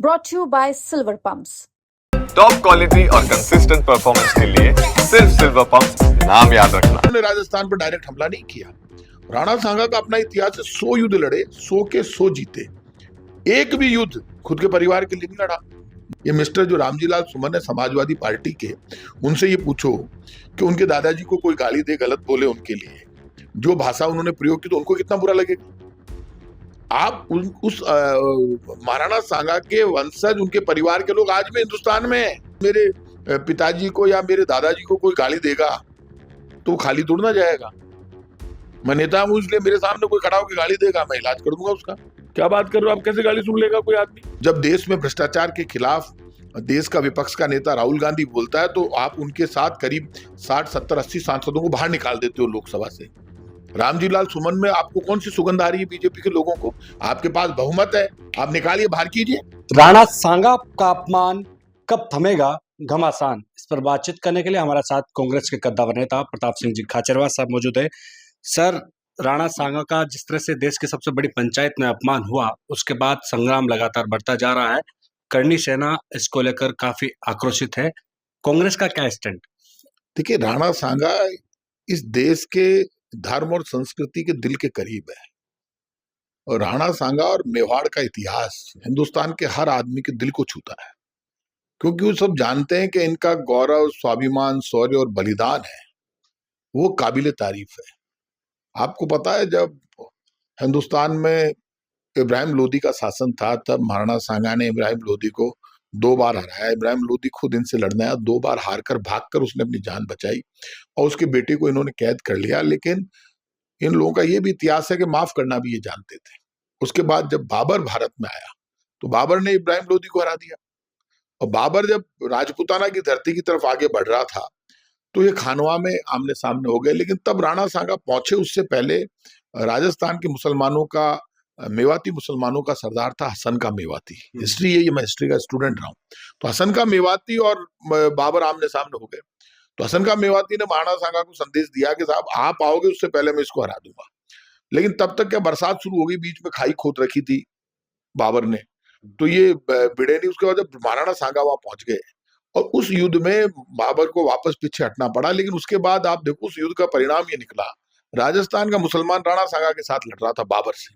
brought to you by Silver Pumps. Top quality और consistent performance के लिए सिर्फ सिल्वर पंप्स नाम याद रखना। उन्होंने राजस्थान पर डायरेक्ट हमला नहीं किया। राणा सांगा का अपना इतिहास है, 100 युद्ध लड़े, 100 के 100 जीते। एक भी युद्ध खुद के परिवार के लिए नहीं लड़ा। ये मिस्टर जो रामजी लाल सुमन है समाजवादी पार्टी के, उनसे ये पूछो कि उनके दादाजी को कोई गाली दे, गलत बोले उनके लिए, जो भाषा उन्होंने प्रयोग की, तो उनको कितना बुरा लगेगा। आप उस महाराणा सांगा के वंशज, उनके परिवार के लोग आज भी हिंदुस्तान में हैं। मेरे पिताजी को या मेरे दादाजी को कोई गाली देगा तो खाली थोड़ा ना जाएगा। मैं नेता हूं, इसलिए मेरे सामने कोई खड़ा होकर गाली देगा, मैं इलाज कर दूंगा उसका। क्या बात कर रहे हो आप, कैसे गाली सुन लेगा कोई आदमी। जब देश में भ्रष्टाचार के खिलाफ देश का विपक्ष का नेता राहुल गांधी बोलता है तो आप उनके साथ करीब 60, 70, 80 सांसदों को बाहर निकाल देते हो लोकसभा से। रामजी लाल सुमन में आपको कौन सी सुगंध आ रही है बीजेपी के लोगों को? आपके पास बहुमत है, आप निकालिए, बाहर कीजिए। राणा सांगा का अपमान कब थमेगा, घमासान, इस पर बातचीत करने के लिए हमारे साथ कांग्रेस के कद्दावर नेता प्रताप सिंह जी खाचरवाल साहब मौजूद है। सर, राणा सांगा का जिस तरह से देश की सबसे बड़ी पंचायत में अपमान हुआ, उसके बाद संग्राम लगातार बढ़ता जा रहा है। करनी सेना इसको लेकर काफी आक्रोशित है। कांग्रेस का क्या स्टैंड? देखिए, राणा सांगा इस देश के धर्म और संस्कृति के दिल के करीब है, और राणा सांगा और मेवाड़ का इतिहास हिंदुस्तान के हर आदमी के दिल को छूता है, क्योंकि वो सब जानते हैं कि इनका गौरव, स्वाभिमान, शौर्य और बलिदान है, वो काबिले तारीफ है। आपको पता है, जब हिंदुस्तान में इब्राहिम लोदी का शासन था, तब महाराणा सांगा ने इब्राहिम लोदी को 2 बार हराया। इब्राहिम लोदी खुद इनसे लड़ने आया, 2 बार हारकर भागकर उसने अपनी जान बचाई और उसके बेटे को इन्होंने कैद कर लिया। लेकिन इन लोगों का ये भी इतिहास है कि माफ करना भी ये जानते थे। उसके बाद जब बाबर भारत में आया तो बाबर ने इब्राहिम लोदी को हरा दिया, और बाबर जब राजपूताना की धरती की तरफ आगे बढ़ रहा था तो ये खानवा में आमने सामने हो गए। लेकिन तब राणा सांगा पहुंचे, उससे पहले राजस्थान के मुसलमानों का, मेवाती मुसलमानों का सरदार था हसन का मेवाती। हिस्ट्री है ये, मैं हिस्ट्री का स्टूडेंट रहा हूं। तो हसन का मेवाती और बाबर आमने सामने हो गए। तो हसन का मेवाती ने महाराणा सांगा को संदेश दिया कि साहब आप आओगे उससे पहले मैं इसको हरा दूंगा। लेकिन तब तक क्या बरसात शुरू हो गई, बीच में खाई खोद रखी थी बाबर ने, तो ये भिड़े नहीं। उसके बाद जब महाराणा सांगा वहां पहुंच गए और उस युद्ध में बाबर को वापस पीछे हटना पड़ा। लेकिन उसके बाद आप देखो उस युद्ध का परिणाम ये निकला, राजस्थान का मुसलमान राणा सांगा के साथ लड़ रहा था बाबर से।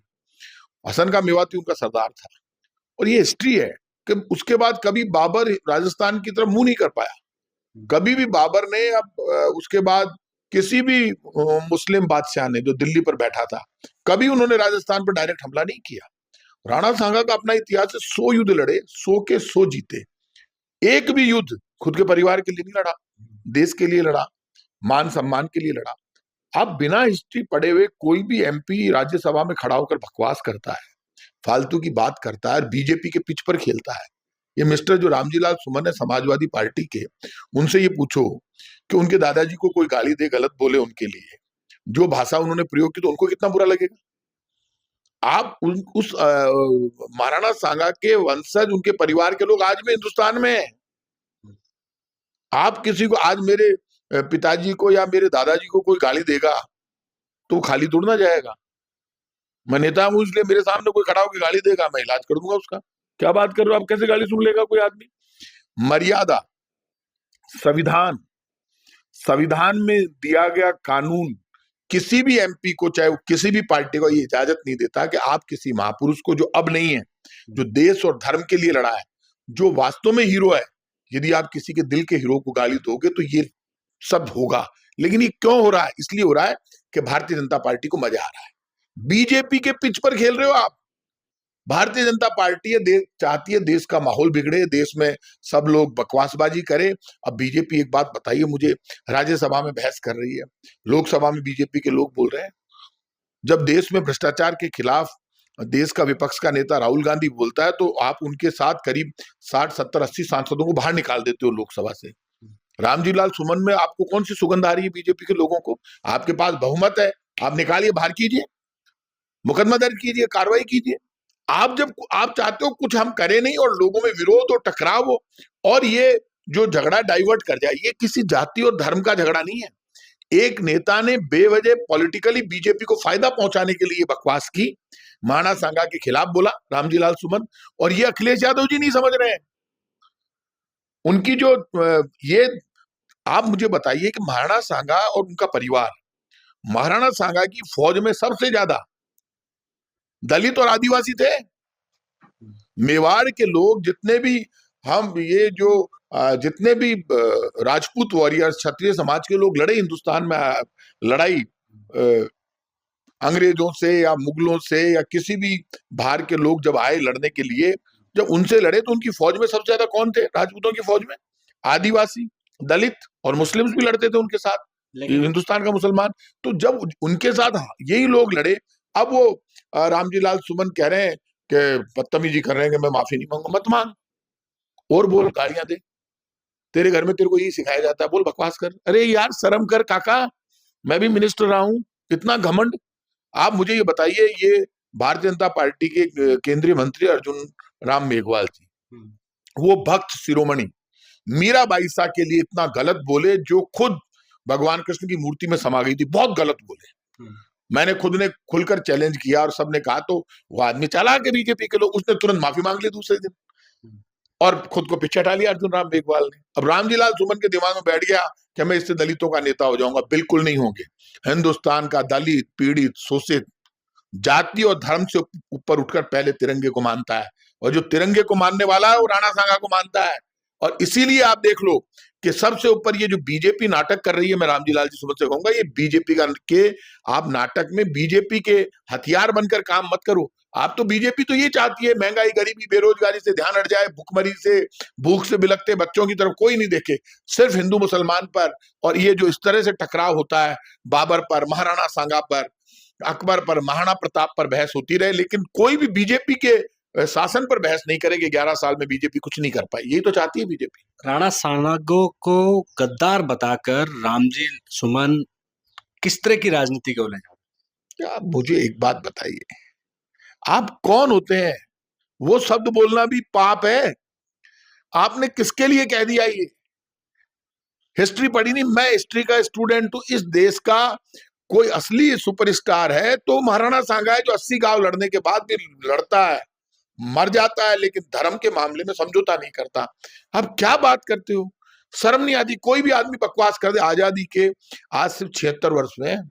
हसन का मेवाती उनका सरदार था, और ये हिस्ट्री है कि उसके बाद कभी बाबर राजस्थान की तरफ मुंह नहीं कर पाया। कभी भी बाबर ने, अब उसके बाद किसी भी मुस्लिम बादशाह ने जो दिल्ली पर बैठा था, कभी उन्होंने राजस्थान पर डायरेक्ट हमला नहीं किया। राणा सांगा का अपना इतिहास है, 100 युद्ध लड़े, 100 के 100 जीते। एक भी युद्ध खुद के परिवार के लिए नहीं लड़ा, देश के लिए लड़ा, मान सम्मान के लिए लड़ा। आप बिना हिस्ट्री पढ़े हुए कोई भी एमपी राज्यसभा में खड़ा होकर बकवास करता है, फालतू की बात करता है और बीजेपी के पिच पर खेलता है। ये मिस्टर जो रामजी लाल सुमन है समाजवादी पार्टी के, उनसे ये पूछो कि उनके दादाजी को कोई गाली दे, गलत बोले उनके लिए, जो भाषा उन्होंने प्रयोग की, तो उनको कितना बुरा लगेगा। आप उस महाराणा सांगा के वंशज, उनके परिवार के लोग आज भी हिंदुस्तान में हैं। आप किसी को, आज मेरे पिताजी को या मेरे दादाजी को कोई गाली देगा तो खाली थोड़ा ना जाएगा। मैं नेता हूं, इसलिए मेरे सामने कोई खड़ा होकर गाली देगा, मैं इलाज कर दूंगा उसका। क्या बात कर रहे हो आप, कैसे गाली सुन लेगा कोई आदमी। मर्यादा, संविधान में दिया गया कानून किसी भी एमपी को, चाहे वो किसी भी पार्टी को, ये इजाजत नहीं देता कि आप किसी महापुरुष को, जो अब नहीं है, जो देश और धर्म के लिए लड़ा है, जो वास्तव में हीरो है, यदि आप किसी के दिल के हीरो को गाली दोगे तो ये सब होगा। लेकिन ये क्यों हो रहा है? इसलिए हो रहा है कि भारतीय जनता पार्टी को मजा आ रहा है। बीजेपी के पिच पर खेल रहे हो आप। भारतीय जनता पार्टी चाहती है देश का माहौल बिगड़े, देश में सब लोग बकवासबाजी करें। अब बीजेपी, एक बात बताइए मुझे, राज्यसभा में बहस कर रही है, लोकसभा में बीजेपी के लोग बोल रहे हैं। जब देश में भ्रष्टाचार के खिलाफ देश का विपक्ष का नेता राहुल गांधी बोलता है तो आप उनके साथ करीब 60, 70, 80 सांसदों को बाहर निकाल देते हो लोकसभा से। रामजी लाल सुमन में आपको कौन सी सुगंध आ रही है बीजेपी के लोगों को? आपके पास बहुमत है, आप निकालिए, बाहर कीजिए, मुकदमा दर्ज कीजिए, कार्रवाई कीजिए। आप चाहते हो कुछ हम करें नहीं और लोगों में विरोध और टकराव हो, और ये जो झगड़ा डाइवर्ट कर जाए, ये किसी जाति और धर्म का झगड़ा नहीं है, एक नेता ने बेवजह पॉलिटिकली बीजेपी को फायदा पहुंचाने के लिए बकवास की, महाराणा सांगा के खिलाफ बोला रामजी लाल सुमन, और ये अखिलेश यादव जी नहीं समझ रहे हैं उनकी जो ये आप मुझे बताइए कि महाराणा सांगा और उनका परिवार, महाराणा सांगा की फौज में सबसे ज्यादा दलित और आदिवासी थे। मेवाड़ के लोग जितने भी, हम ये जो जितने भी राजपूत वॉरियर्स, क्षत्रिय समाज के लोग लड़े हिंदुस्तान में लड़ाई, अंग्रेजों से या मुगलों से या किसी भी बाहर के लोग जब आए लड़ने के लिए, जब उनसे लड़े तो उनकी फौज में सबसे ज्यादा कौन थे? राजपूतों की फौज में आदिवासी, दलित और मुस्लिम्स भी लड़ते थे उनके साथ, हिंदुस्तान का मुसलमान। तो जब उनके साथ यही लोग लड़े, अब वो रामजी लाल सुमन कह रहे हैं कि बदतमीजी कर रहे हैं कि मैं माफी नहीं मांगूंगा। मत मांग और बोल, गालियां दे, तेरे घर में तेरे को यही सिखाया जाता है, बोल बकवास कर। अरे यार शर्म कर काका, मैं भी मिनिस्टर रहा हूं, इतना घमंड। आप मुझे ये बताइए, ये भारतीय जनता पार्टी के केंद्रीय मंत्री अर्जुन राम मेघवाल जी, वो भक्त शिरोमणि मीराबाई सा के लिए इतना गलत बोले, जो खुद भगवान कृष्ण की मूर्ति में समा गई थी, बहुत गलत बोले। मैंने खुद ने खुलकर चैलेंज किया और सबने कहा, तो वो आदमी चला के बीजेपी के लोग, उसने तुरंत माफी मांग ली दूसरे दिन और खुद को पीछे हटा लिया अर्जुन राम मेघवाल ने। अब रामजी लाल सुमन के दिमाग में बैठ गया कि मैं इससे दलितों का नेता हो जाऊंगा। बिल्कुल नहीं होंगे। हिंदुस्तान का दलित, पीड़ित, शोषित, जाति और धर्म से ऊपर उठकर पहले तिरंगे को मानता है, और जो तिरंगे को मानने वाला है वो राणा सांगा को मानता है। और इसीलिए आप देख लो कि सबसे ऊपर ये जो बीजेपी नाटक कर रही है, मैं रामजी लाल जी सुमन से कहूंगा, ये बीजेपी का के आप नाटक में बीजेपी के हथियार बनकर काम मत करो। आप तो बीजेपी तो ये चाहती है महंगाई, गरीबी, बेरोजगारी से ध्यान हट जाए, भूखमरी से, भूख से बिलखते बच्चों की तरफ कोई नहीं देखे, सिर्फ हिंदू मुसलमान पर। और ये जो इस तरह से टकराव होता है, बाबर पर, महाराणा सांगा पर, अकबर पर, महाराणा प्रताप पर बहस होती रहे, लेकिन कोई भी बीजेपी के शासन पर बहस नहीं करे कि 11 साल में बीजेपी कुछ नहीं कर पाई। यही तो चाहती है बीजेपी। राणा सांगा को गद्दार बताकर रामजी सुमन किस तरह की राजनीति को ले जाते? आप मुझे एक बात बताइए, आप कौन होते हैं? वो शब्द बोलना भी पाप है। आपने किसके लिए कह दिया? ये हिस्ट्री पढ़ी नहीं? मैं हिस्ट्री का स्टूडेंट हूं। इस देश का कोई असली सुपरस्टार है तो महाराणा सांगा है, जो 80 गांव लड़ने के बाद भी लड़ता है, मर जाता है, लेकिन धर्म के मामले में समझौता नहीं करता। अब क्या बात करते हो? शर्म नहीं आती? कोई भी आदमी बकवास कर दे। आजादी के आज सिर्फ 76 वर्ष में,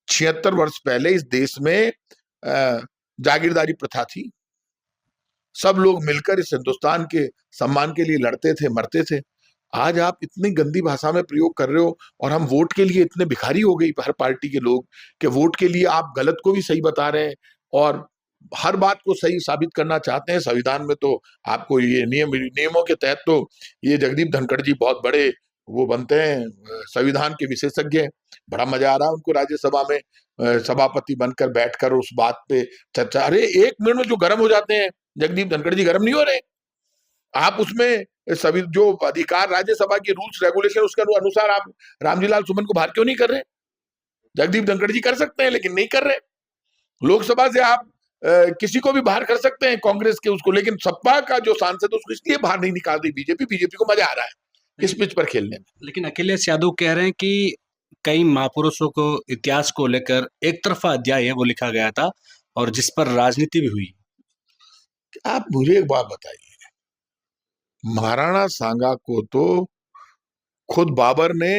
76 वर्ष पहले इस देश में जागीरदारी प्रथा थी। सब लोग मिलकर इस हिंदुस्तान के सम्मान के लिए लड़ते थे, मरते थे। आज आप इतनी गंदी भाषा में प्रयोग कर रहे हो, और हम वोट के लिए इतने भिखारी हो गई हर पार्टी के लोग कि वोट के लिए आप गलत को भी सही बता रहे हैं और हर बात को सही साबित करना चाहते हैं। संविधान में तो आपको ये नियमों के तहत तो ये जगदीप धनखड़ जी बहुत बड़े वो बनते हैं, संविधान के विशेषज्ञ। बड़ा मजा आ रहा है उनको राज्यसभा में सभापति बनकर बैठकर उस बात पे चर्चा। अरे 1 मिनट में जो गर्म हो जाते हैं जगदीप धनखड़ जी, गर्म नहीं हो रहे। आप उसमें सभी जो अधिकार राज्यसभा के रूल्स रेगुलेशन उसके अनुसार आप रामजी लाल सुमन को बाहर क्यों नहीं कर रहे? जगदीप धनखड़ जी कर सकते हैं लेकिन नहीं कर रहे। लोकसभा से आप किसी को भी बाहर कर सकते हैं कांग्रेस के उसको, लेकिन सपा का जो सांसद उसको इसलिए बाहर नहीं निकाल रही बीजेपी को मजा आ रहा है इस पिच पर खेलने में। लेकिन अखिलेश यादव कह रहे हैं कि कई महापुरुषों को, इतिहास को लेकर एक तरफा अध्याय है वो लिखा गया था और जिस पर राजनीति भी हुई। आप मुझे एक बात बताइए, महाराणा सांगा को तो खुद बाबर ने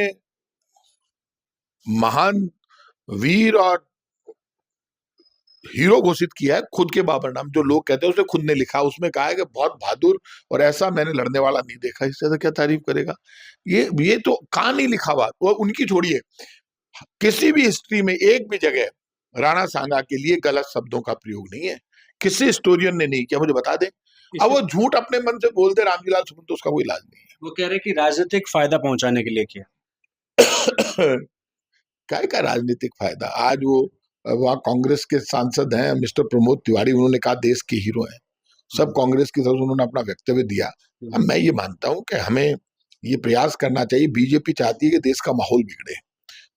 महान वीर और हीरो घोषित किया है, खुद के बाबर नाम, जो लोग कहते हैं उसे खुद ने लिखा। उसमें कहा है कि बहुत बहादुर और ऐसा मैंने लड़ने वाला नहीं देखा। इससे तो क्या तारीफ करेगा? ये तो कहानी लिखा हुआ। वो उनकी छोड़िए, किसी भी हिस्ट्री में एक भी जगह राणा सांगा के लिए गलत शब्दों का प्रयोग नहीं है, किसी हिस्टोरियन ने नहीं किया। मुझे बता दे। अब वो झूठ अपने मन से बोलते रामजी लाल सुमन, तो उसका कोई इलाज नहीं है। वो कह रहे कि राजनीतिक फायदा पहुंचाने के लिए किया। क्या का राजनीतिक फायदा? आज वो वहाँ कांग्रेस के सांसद हैं मिस्टर प्रमोद तिवारी, उन्होंने कहा देश के हीरो हैं। सब कांग्रेस की तरफ उन्होंने अपना वक्तव्य दिया। अब मैं ये मानता हूं कि हमें ये प्रयास करना चाहिए। बीजेपी चाहती है कि देश का माहौल बिगड़े,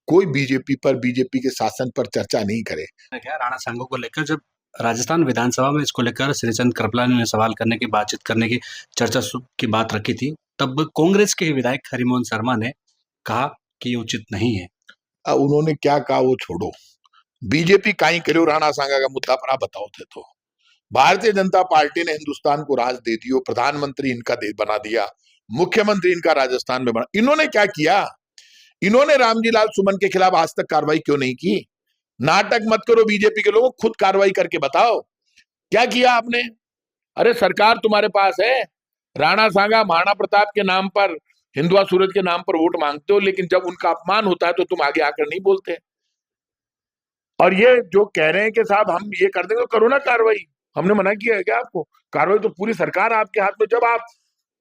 कोई बीजेपी पर, बीजेपी के शासन पर चर्चा नहीं करे। क्या राणा सांगा को लेकर जब राजस्थान विधानसभा में इसको लेकर श्रीचंद कृपलानी ने सवाल करने की, बातचीत करने की, चर्चा की बात रखी थी, तब कांग्रेस के विधायक हरिमोहन शर्मा ने कहा कि ये उचित नहीं है। अब उन्होंने क्या कहा वो छोड़ो, बीजेपी काई करो राणा सांगा का मुद्दा पर आप बताओ थे। तो भारतीय जनता पार्टी ने हिंदुस्तान को राज दे दियो, प्रधानमंत्री इनका बना दिया, मुख्यमंत्री इनका राजस्थान में बना। इन्होंने क्या किया? इन्होंने रामजी लाल सुमन के खिलाफ आज तक कार्रवाई क्यों नहीं की? नाटक मत करो बीजेपी के लोगों, खुद कार्रवाई करके बताओ क्या किया आपने। अरे सरकार तुम्हारे पास है, राणा सांगा महाराणा प्रताप के नाम पर, हिंदुआ सूरज के नाम पर वोट मांगते हो, लेकिन जब उनका अपमान होता है तो तुम आगे आकर नहीं बोलते। और ये जो कह रहे हैं कि साहब हम ये कर देंगे, करो ना कार्रवाई, हमने मना किया है क्या आपको? कार्रवाई तो पूरी सरकार आपके हाथ में। जब आप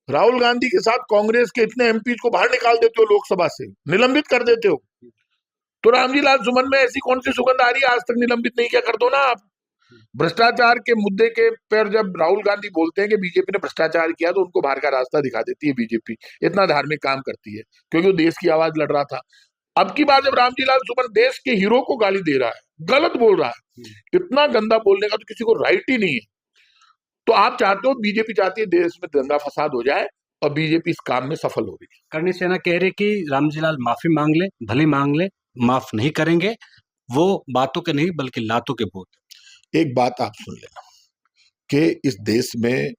राहुल गांधी के साथ कांग्रेस के इतने एमपी को बाहर निकाल देते हो, लोकसभा से निलंबित कर देते हो, तो रामजी लाल सुमन में ऐसी कौन सी सुगंध आ रही है आज तक निलंबित नहीं किया? कर दो ना आप। भ्रष्टाचार के मुद्दे के पर जब राहुल गांधी बोलते हैं कि बीजेपी ने भ्रष्टाचार किया, तो उनको बाहर का रास्ता दिखा देती है बीजेपी। इतना धार्मिक काम करती है क्योंकि वो देश की आवाज लड़ रहा था। अब की बार जब रामजी लाल सुमन देश के हीरो को गाली दे रहा है, गलत बोल रहा है, इतना गंदा बोलने का तो किसी को राइट ही नहीं है। तो आप चाहते हो, बीजेपी चाहती है देश में दंगा फसाद हो जाए, और बीजेपी इस काम में सफल हो रही है। करणी सेना कह रही कि रामजी लाल माफी मांग ले, भले मांग ले, माफ नहीं करेंगे, वो बातों के नहीं बल्कि लातों के भूत। एक बात आप सुन लेना कि इस देश में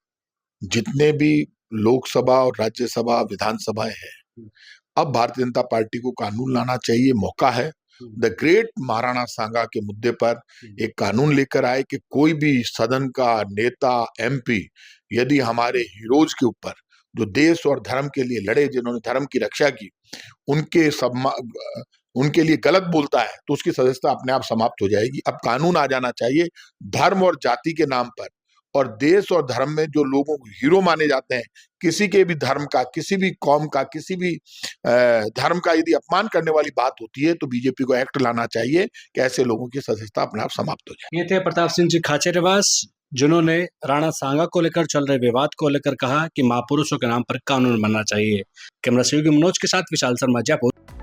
जितने भी लोकसभा और राज्यसभा विधानसभाएं हैं, अब भारतीय जनता पार्टी को कानून लाना चाहिए, मौका है। द ग्रेट महाराणा सांगा के मुद्दे पर एक कानून लेकर आए कि कोई भी सदन का नेता, एमपी, यदि हमारे हीरोज के ऊपर, जो देश और धर्म के लिए लड़े, जिन्होंने धर्म की रक्षा की, उनके लिए गलत बोलता है, तो उसकी सदस्यता अपने आप समाप्त हो जाएगी। अब कानून आ जाना चाहिए धर्म और जाति के नाम पर, और देश और धर्म में जो लोगों को हीरो माने जाते हैं, किसी के भी धर्म का, किसी भी कौम का, किसी भी धर्म का यदि अपमान करने वाली बात होती है, तो बीजेपी को एक्ट लाना चाहिए कि ऐसे लोगों की सदस्यता अपने आप समाप्त हो जाए। ये थे प्रताप सिंह जी खाचरियावास, जिन्होंने राणा सांगा को लेकर चल रहे विवाद को लेकर कहा कि महापुरुषों के नाम पर कानून बनना चाहिए। कैमरा सहयोगी मनोज के साथ विशाल शर्मा, जयपुर।